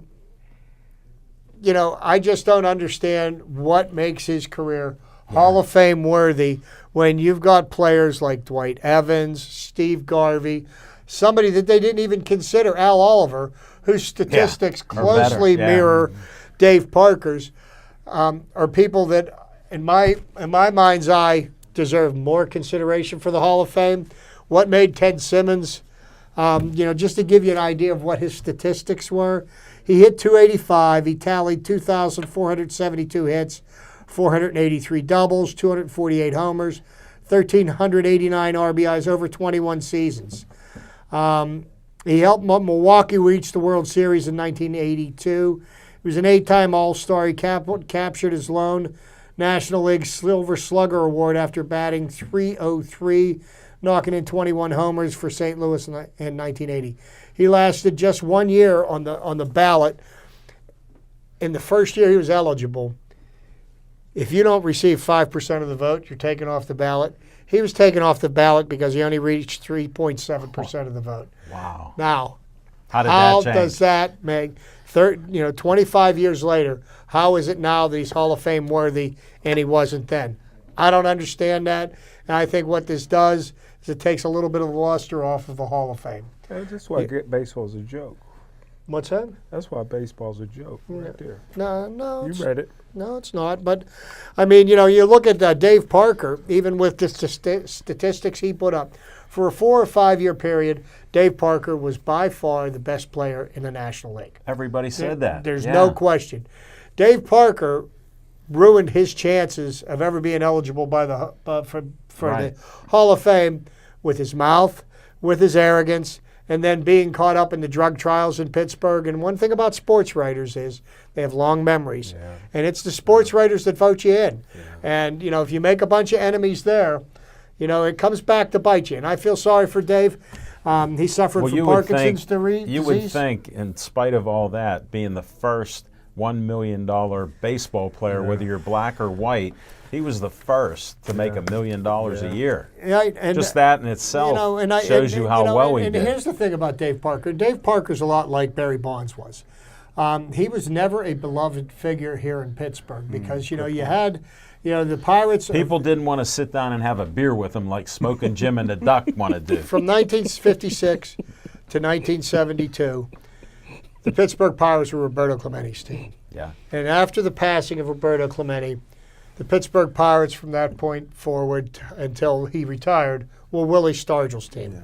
just don't understand what makes his career Hall of Fame worthy when you've got players like Dwight Evans, Steve Garvey, somebody that they didn't even consider, Al Oliver, whose statistics closely mirror Dave Parker's, are people that in my mind's eye, deserve more consideration for the Hall of Fame. What made Ted Simmons, just to give you an idea of what his statistics were, he hit .285. He tallied 2,472 hits, 483 doubles, 248 homers, 1,389 RBIs over 21 seasons. He helped Milwaukee reach the World Series in 1982. He was an 8-time All-Star. He captured his lone National League Silver Slugger Award after batting .303, knocking in 21 homers for St. Louis in 1980. He lasted just 1 year on the ballot. In the first year he was eligible, if you don't receive 5% of the vote, you're taken off the ballot. He was taken off the ballot because he only reached 3.7% of the vote. Wow. Now, how does that make 25 years later, how is it now that he's Hall of Fame worthy and he wasn't then? I don't understand that. And I think what this does is it takes a little bit of luster off of the Hall of Fame. That's why baseball's a joke. What's that? That's why baseball's a joke right there. No. You read it. No, it's not. But, I mean, you look at Dave Parker, even with the statistics he put up. For a 4 or 5 year period, Dave Parker was by far the best player in the National League. Everybody said that. There's no question. Dave Parker ruined his chances of ever being eligible by the the Hall of Fame with his mouth, with his arrogance, and then being caught up in the drug trials in Pittsburgh. And one thing about sports writers is they have long memories. Yeah. And it's the sports writers that vote you in. Yeah. And, if you make a bunch of enemies there, it comes back to bite you. And I feel sorry for Dave. He suffered from Parkinson's disease. You would think, in spite of all that, being the first $1 million baseball player, whether you're black or white, he was the first to make $1 million a year. Right, and just that in itself shows you how well he did. And here's the thing about Dave Parker. Dave Parker's a lot like Barry Bonds was. He was never a beloved figure here in Pittsburgh because, you had the Pirates. People didn't want to sit down and have a beer with him like Smoking Jim and the Duck want to do. From 1956 to 1972, the Pittsburgh Pirates were Roberto Clementi's team. Yeah. And after the passing of Roberto Clemente, the Pittsburgh Pirates from that point forward until he retired were Willie Stargell's team.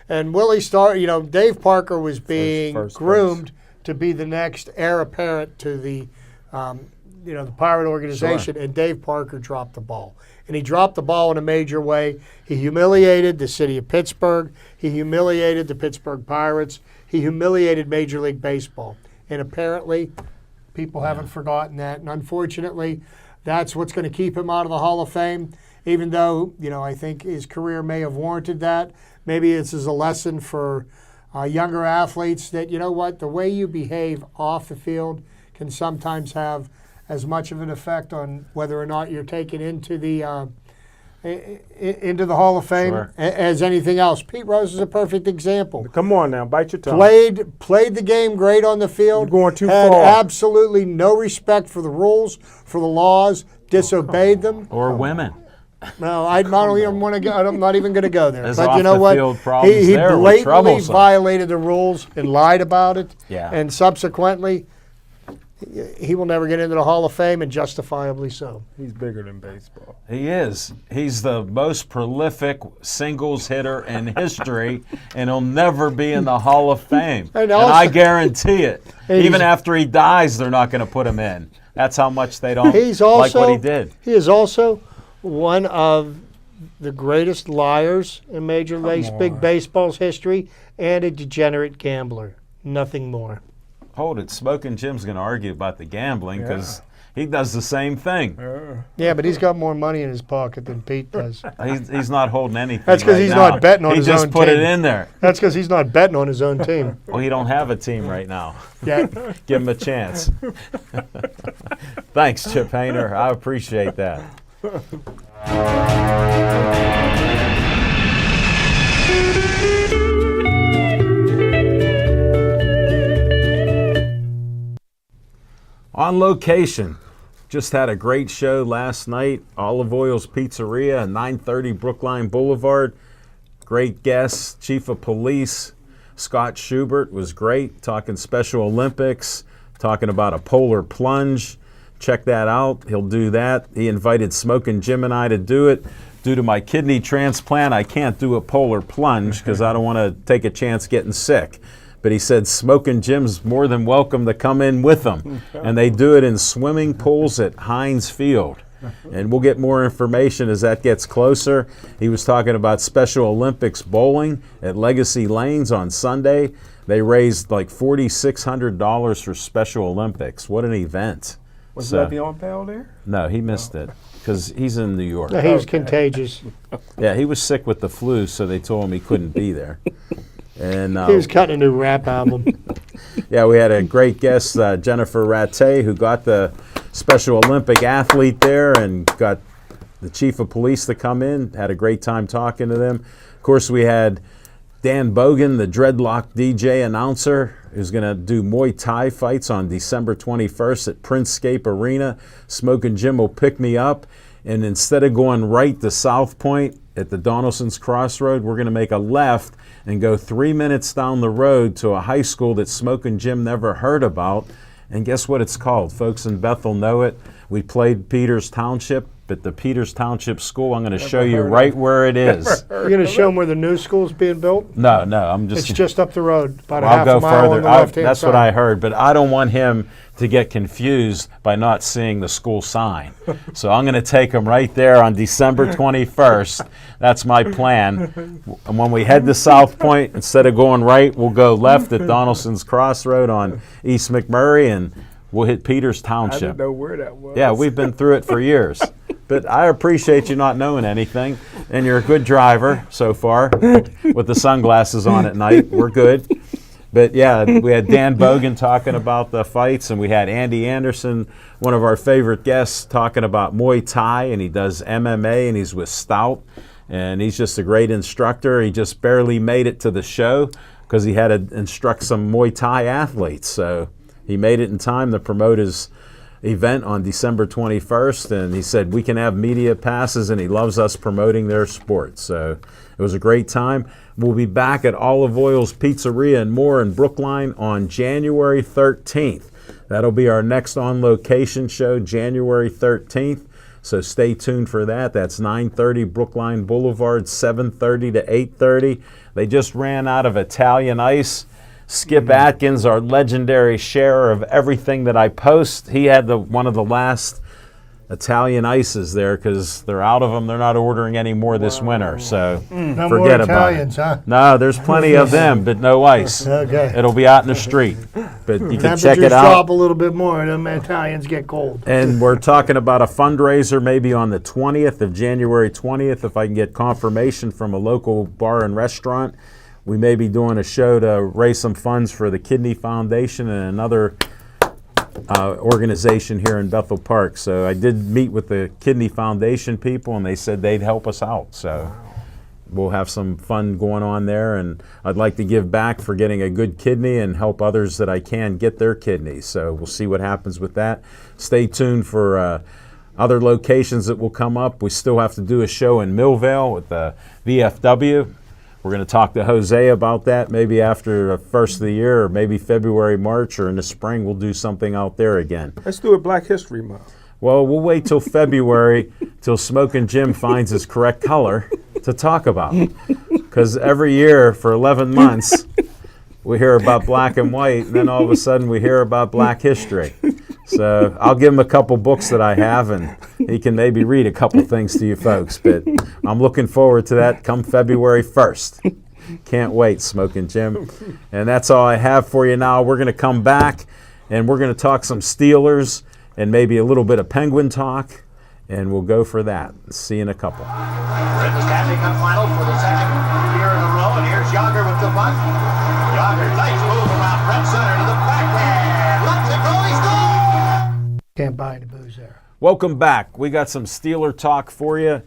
Yeah. And Dave Parker was being groomed to be the next heir apparent to the Pirate organization, and Dave Parker dropped the ball. And he dropped the ball in a major way. He humiliated the city of Pittsburgh. He humiliated the Pittsburgh Pirates. He humiliated Major League Baseball. And apparently, people haven't forgotten that. And unfortunately, that's what's going to keep him out of the Hall of Fame, even though, I think his career may have warranted that. Maybe this is a lesson for younger athletes that, the way you behave off the field can sometimes have as much of an effect on whether or not you're taken into the Hall of Fame as anything else. Pete Rose is a perfect example. Come on now, bite your tongue. Played the game great on the field. You're going too had far. Absolutely no respect for the rules, for the laws, disobeyed them. Or women. No, I don't even want to go. I'm not even going to go there. There's but you know what? He blatantly violated the rules and lied about it. Yeah. And subsequently, he will never get into the Hall of Fame, and justifiably so. He's bigger than baseball. He is. He's the most prolific singles hitter in history, and he'll never be in the Hall of Fame. And I guarantee it. Even after he dies, they're not going to put him in. That's how much they don't like what he did. He is also one of the greatest liars in Major League Baseball's history and a degenerate gambler. Nothing more. Hold it. Smoking Jim's going to argue about the gambling because he does the same thing. Yeah, but he's got more money in his pocket than Pete does. He's not holding anything. That's because he's not betting on his own team. He just put it in there. That's because he's not betting on his own team. Well, he don't have a team right now. Yeah. Give him a chance. Thanks, Chip Hayner. I appreciate that. On location, just had a great show last night. Olive Oil's Pizzeria, 930 Brookline Boulevard. Great guests, Chief of Police Scott Schubert was great, talking Special Olympics, talking about a polar plunge, check that out. He'll do that. He invited Smoking Jim and I to do it. Due to my kidney transplant, I can't do a polar plunge because I don't want to take a chance getting sick. But he said Smoking Jim's more than welcome to come in with them. And they do it in swimming pools at Heinz Field. And we'll get more information as that gets closer. He was talking about Special Olympics bowling at Legacy Lanes on Sunday. They raised like $4,600 for Special Olympics. What an event. Was Le'Veon Bell there? No, he missed it because he's in New York. No, he was contagious. Yeah, he was sick with the flu, so they told him he couldn't be there. And He was cutting a new rap album. yeah, we had a great guest, Jennifer Rattay, who got the Special Olympic athlete there and got the chief of police to come in. Had a great time talking to them. Of course, we had Dan Bogan, the dreadlock DJ announcer, who's going to do Muay Thai fights on December 21st at Princecape Arena. Smoking Jim will pick me up, and instead of going right to South Point at the Donaldson's Crossroad, we're going to make a left and go 3 minutes down the road to a high school that Smoking Jim never heard about. And guess what it's called? Folks in Bethel know it. We played Peters Township at the Peters Township School. I'm going to show you right where it is. You're going to show them where the new school's being built? No, I'm just... It's just up the road, about a I'll half go a mile further. on the left-hand That's side. what I heard, but I don't want him to get confused by not seeing the school sign. So I'm going to take him right there on December 21st. That's my plan. And when we head to South Point, instead of going right, we'll go left at Donaldson's Crossroad on East McMurray, and we'll hit Peters I Township. didn't know where that was. Yeah, we've been through it for years. But I appreciate you not knowing anything, and you're a good driver so far with the sunglasses on at night. We're good. But yeah, we had Dan Bogan talking about the fights, and we had Andy Anderson, one of our favorite guests, talking about Muay Thai, and he does MMA, and he's with Stout, and he's just a great instructor. He just barely made it to the show because he had to instruct some Muay Thai athletes. So he made it in time to promote his event on December 21st, and he said we can have media passes, and he loves us promoting their sport. So it was a great time. We'll be back at Olive Oil's Pizzeria and More in Brookline on January 13th. That'll be our next on-location show, January 13th. So stay tuned for that. That's 930 Brookline Boulevard, 7:30 to 8:30. They just ran out of Italian ice. Skip Atkins, our legendary sharer of everything that I post, he had one of the last Italian ices there because they're out of them. They're not ordering any more this winter, so No forget more about Italians, it. huh? No, there's plenty of them, but no ice. Okay. It'll be out in the street, but you can check Temperatures it out. drop a little bit more, them Italians get cold. And we're talking about a fundraiser maybe on the 20th of January 20th, if I can get confirmation from a local bar and restaurant. We may be doing a show to raise some funds for the Kidney Foundation and another organization here in Bethel Park. So I did meet with the Kidney Foundation people, and they said they'd help us out. So we'll have some fun going on there, and I'd like to give back for getting a good kidney and help others that I can get their kidneys. So we'll see what happens with that. Stay tuned for other locations that will come up. We still have to do a show in Millvale with the VFW. We're going to talk to Jose about that maybe after the first of the year, or maybe February, March, or in the spring we'll do something out there again. Let's do a Black History Month. Well, we'll wait till February till Smoking Jim finds his correct color to talk about. Because every year for 11 months we hear about black and white, and then all of a sudden we hear about Black history. So I'll give him a couple books that I have, and he can maybe read a couple things to you folks. But I'm looking forward to that come February 1st. Can't wait, Smoking Jim. And that's all I have for you now. We're going to come back, and we're going to talk some Steelers and maybe a little bit of Penguin talk, and we'll go for that. See you in a couple. We're in the Stanley Cup final for the second year in a row, and here's Yager with the puck. Yager, nice move around Brett Sutter to the backhand. Let's it go, he scores! Can't buy any booze there. Welcome back. We got some Steeler talk for you.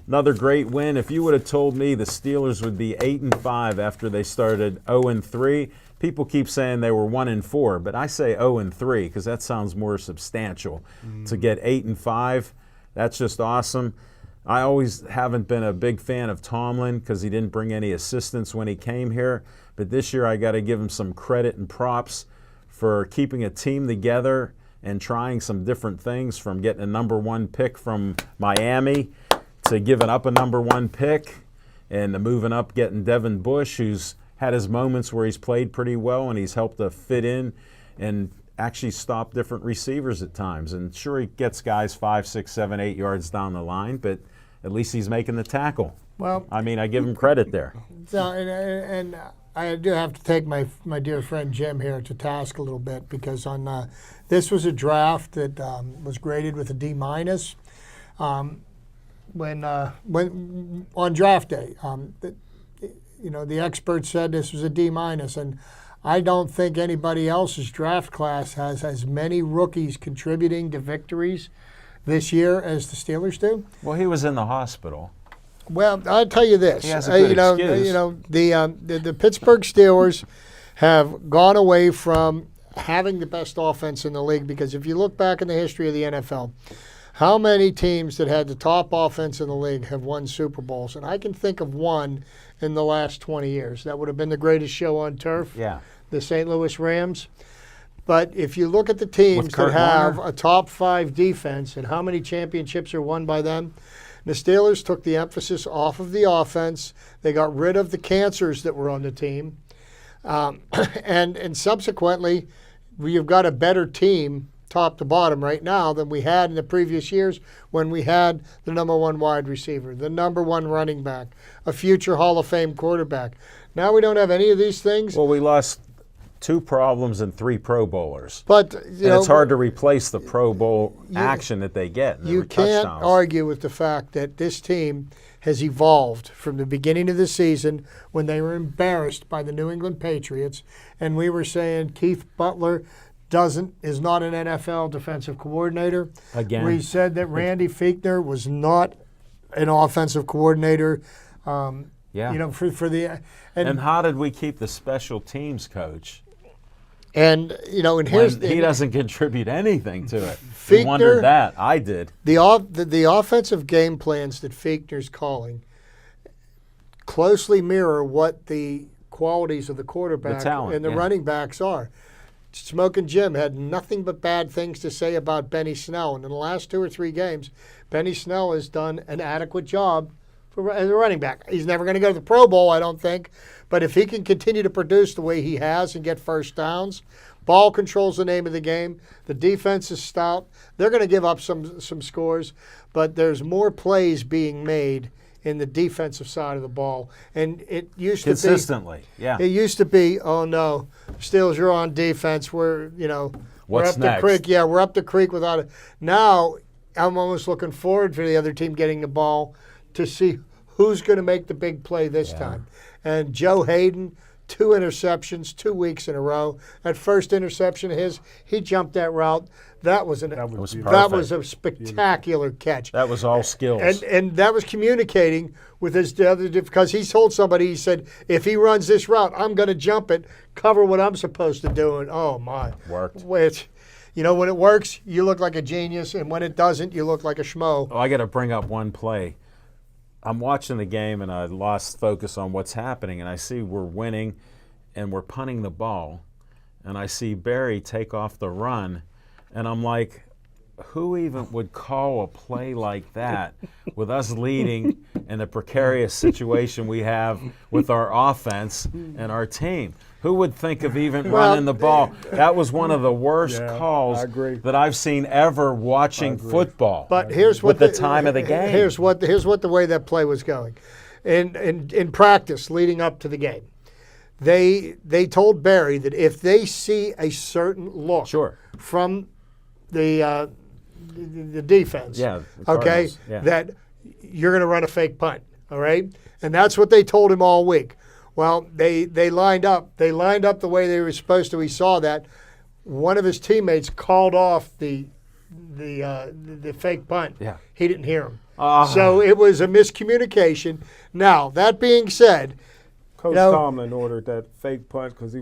Another great win. If you would have told me the Steelers would be 8-5 after they started 0-3, people keep saying they were 1-4, but I say 0-3 because that sounds more substantial. To get 8-5, that's just awesome. I always haven't been a big fan of Tomlin because he didn't bring any assistants when he came here, but this year I got to give him some credit and props for keeping a team together and trying some different things, from getting a number 1 pick from Miami to giving up a number 1 pick and moving up, getting Devin Bush, who's had his moments where he's played pretty well and he's helped to fit in and actually stop different receivers at times. And sure, he gets guys 5, 6, 7, 8 yards down the line, but at least he's making the tackle. Well, I mean, I give him credit there. so, and I do have to take my dear friend Jim here to task a little bit, because on this was a draft that was graded with a D-. When on draft day, the experts said this was a D-, and I don't think anybody else's draft class has as many rookies contributing to victories this year as the Steelers do. Well, he was in the hospital. Well, I'll tell you this. He has a good excuse. The Pittsburgh Steelers have gone away from having the best offense in the league, because if you look back in the history of the NFL, how many teams that had the top offense in the league have won Super Bowls? And I can think of one in the last 20 years. That would have been the greatest show on turf, the St. Louis Rams. But if you look at the teams that have a top 5 defense and how many championships are won by them, the Steelers took the emphasis off of the offense. They got rid of the cancers that were on the team. And subsequently, we've got a better team top to bottom right now than we had in the previous years, when we had the number 1 wide receiver, the number 1 running back, a future Hall of Fame quarterback. Now we don't have any of these things. Well, we lost 2 problems and 3 Pro Bowlers. But it's hard to replace the Pro Bowl action that they get. You can't argue with the fact that this team has evolved from the beginning of the season, when they were embarrassed by the New England Patriots, and we were saying Keith Butler is not an NFL defensive coordinator. Again, we said that Randy Fichtner was not an offensive coordinator. For the and how did we keep the special teams coach? And here's he doesn't contribute anything to it. Fichtner, I wondered that. I did. The offensive game plans that Fichtner's calling closely mirror what the qualities of the quarterback and the running backs are. Smoking Jim had nothing but bad things to say about Benny Snell, and in the last 2 or 3 games, Benny Snell has done an adequate job as a running back. He's never going to go to the Pro Bowl, I don't think, but if he can continue to produce the way he has and get first downs, ball control's the name of the game. The defense is stout. They're going to give up some scores, but there's more plays being made in the defensive side of the ball. And it used to be consistently, It used to be, oh no, Steelers, you're on defense. We're what's up next? the creek. Yeah, we're up the creek without it. Now I'm almost looking forward for the other team getting the ball to see who's going to make the big play this time. And Joe Hayden, 2 interceptions 2 weeks in a row. That first interception of his, he jumped that route. That was a spectacular catch. That was all skills. And that was communicating with his other, because he told somebody, he said, if he runs this route, I'm going to jump it, cover what I'm supposed to do. And oh my. Worked. Which, when it works, you look like a genius. And when it doesn't, you look like a schmo. Oh, I got to bring up one play. I'm watching the game and I lost focus on what's happening, and I see we're winning and we're punting the ball, and I see Barry take off the run, and I'm like, who even would call a play like that with us leading in the precarious situation we have with our offense and our team? Who would think of even running the ball? That was one of the worst calls that I've seen ever watching football. But here's what the time of the game. Here's what the way that play was going. In practice leading up to the game, they told Barry that if they see a certain look from the defense, that you're going to run a fake punt, all right? And that's what they told him all week. Well, they lined up. They lined up the way they were supposed to. He saw that. One of his teammates called off the fake punt. Yeah. He didn't hear him. So it was a miscommunication. Now, that being said, Coach Tomlin ordered that fake punt because he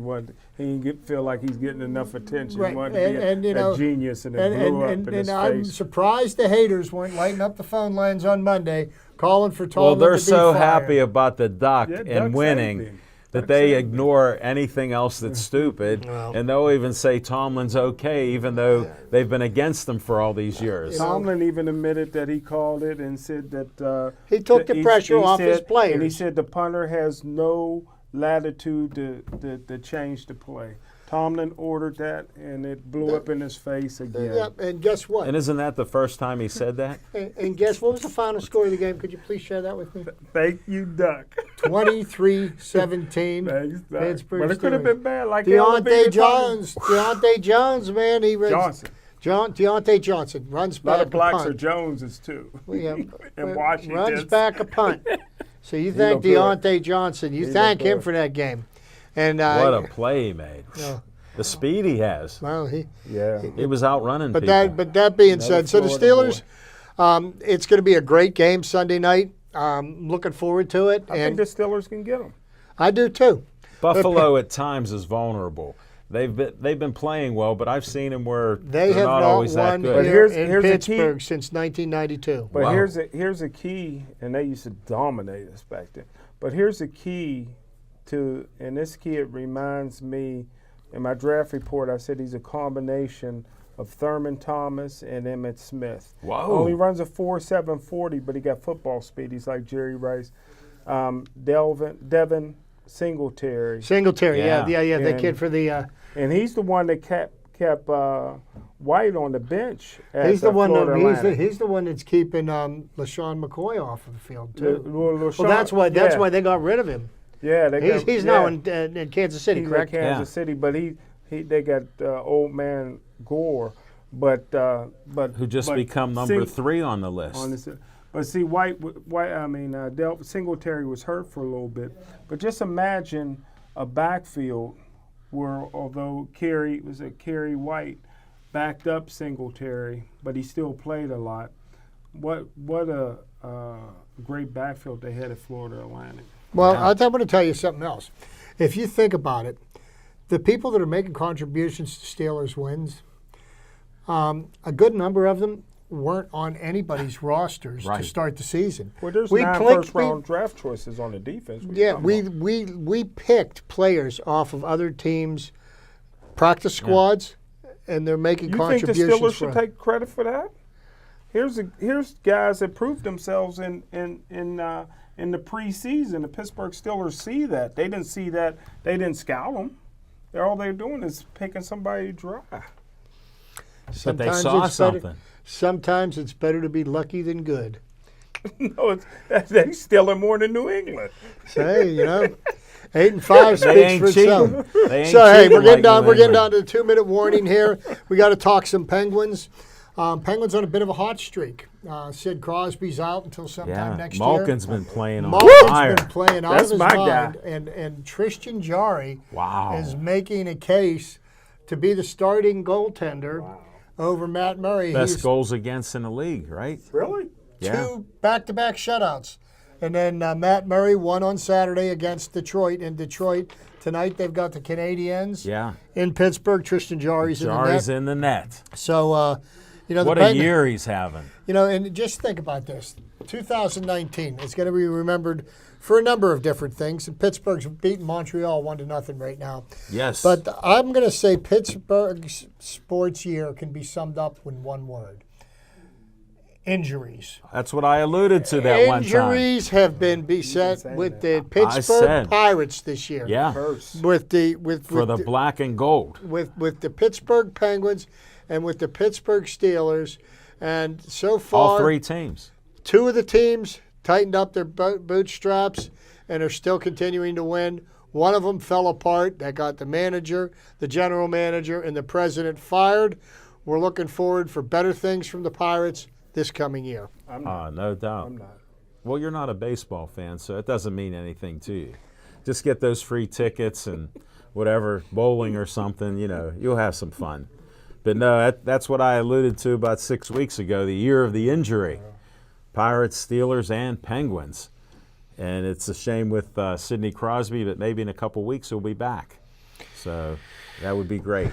didn't feel like he's getting enough attention. Right. He wanted to be a genius, and it blew up in his face. I'm surprised the haters weren't lighting up the phone lines on Monday calling for Tomlin to be fired. Well, they're so fired. happy about the Duck and winning that they ignore anything else that's stupid, and they'll even say Tomlin's okay, even though they've been against him for all these years. Tomlin even admitted that he called it and said that he took the pressure off his players. And he said the punter has no latitude to change the play. Tomlin ordered that, and it blew up in his face again. Yep, and guess what? And isn't that the first time he said that? And guess what was the final score of the game? Could you please share that with me? Thank you, Duck. 23-17. Thanks, Duck. Pittsburgh But it could have Steelers. been bad. Like Deontay Jones, man, Johnson. Deontay Johnson runs A lot back of blacks a are punt. Joneses too. Yeah, in Washington. runs back a punt. So you thank look good. Deontay Johnson. You He thank look him good. for that game. And What a play he made. Yeah. The speed he has. well, Yeah. He was outrunning But people. that being said, so the Florida Steelers, it's going to be a great game Sunday night. Looking forward to it, I think and the Steelers can get them. I do too. Buffalo at times is vulnerable. They've been playing well, but I've seen them where They they're have not not always that won good. here But in here's the key. Pittsburgh since 1992. But Wow. here's a key, and they used to dominate us back then. But here's a key to, and this key, it reminds me, in my draft report, I said he's a combination of Thurman Thomas and Emmitt Smith. Whoa. Only runs a 4.7 40, but he got football speed. He's like Jerry Rice. Devin Singletary. Singletary, yeah, the And- kid for the. And he's the one that kept White on the bench. At He's the one. Florida Atlantic. He's the one that's keeping LaShawn McCoy off of the field too. Well, That's why they got rid of him. Yeah, He's now in Kansas City, He's correct? in Kansas City, but they got old man Gore, but Who just become number 3 on the list. on this. But see, Singletary was hurt for a little bit. But just imagine a backfield where, although Kerry White backed up Singletary, but he still played a lot. What a great backfield they had at Florida Atlantic. Well, I'm going to tell you something else. If you think about it, the people that are making contributions to Steelers wins, a good number of them weren't on anybody's rosters to Right. start the season. Well, there's We 9 picked- first-round draft choices on the defense. Yeah, we picked players off of other teams' practice squads, and they're making You think the contributions. Steelers should take credit for that? Here's guys that proved themselves in the preseason. The Pittsburgh Steelers see that. They didn't see that. They didn't scout them. All they're doing is picking somebody dry. But they saw something. Sometimes it's better to be lucky than good. No, they stealing more than New England. So, hey, 8-5 They speaks ain't for itself. cheating. They ain't So hey, cheating we're getting like down. New We're getting England. down to the 2-minute warning here. We got to talk some Penguins. Penguins on a bit of a hot streak. Sid Crosby's out until sometime Yeah, next Malkin's year. been playing on Malkin's fire. been playing out That's of his my mind, guy. and Tristan Jarry Wow. is making a case to be the starting goaltender over Matt Murray. Best He's goals against in the league, right? Really? Yeah. 2 back-to-back shutouts. And then Matt Murray won on Saturday against Detroit. In Detroit tonight, they've got the Canadiens. Yeah. In Pittsburgh, Tristan Jarry's in the Jari's net. in the net. So, the What a Penguins- year he's having. and just think about this. 2019 is going to be remembered for a number of different things. And Pittsburgh's beating Montreal 1-0 right now. Yes. But I'm going to say Pittsburgh's sports year can be summed up in one word. Injuries. That's what I alluded to that one time. Injuries have been beset saying with that. the Pittsburgh said. Pirates this year. Yeah. First. With the For the black and gold. with the Pittsburgh Penguins and with the Pittsburgh Steelers, and so far All 3 teams. 2 of the teams tightened up their bootstraps and are still continuing to win. One of them fell apart. That got the manager, the general manager, and the president fired. We're looking forward for better things from the Pirates this coming year. No doubt. I'm not. Well, you're not a baseball fan, so it doesn't mean anything to you. Just get those free tickets and whatever, bowling or something, you'll have some fun. But no, that's what I alluded to about 6 weeks ago, the year of the injury. Pirates, Steelers, and Penguins. And it's a shame with Sidney Crosby, but maybe in a couple weeks he'll be back. So that would be great.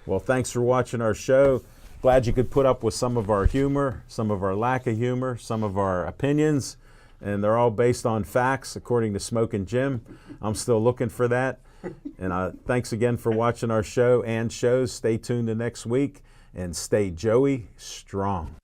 Well, thanks for watching our show. Glad you could put up with some of our humor, some of our lack of humor, some of our opinions. and they're all based on facts, according to Smoking Jim. I'm still looking for that. And thanks again for watching our show and shows. Stay tuned to next week, and stay Joey strong.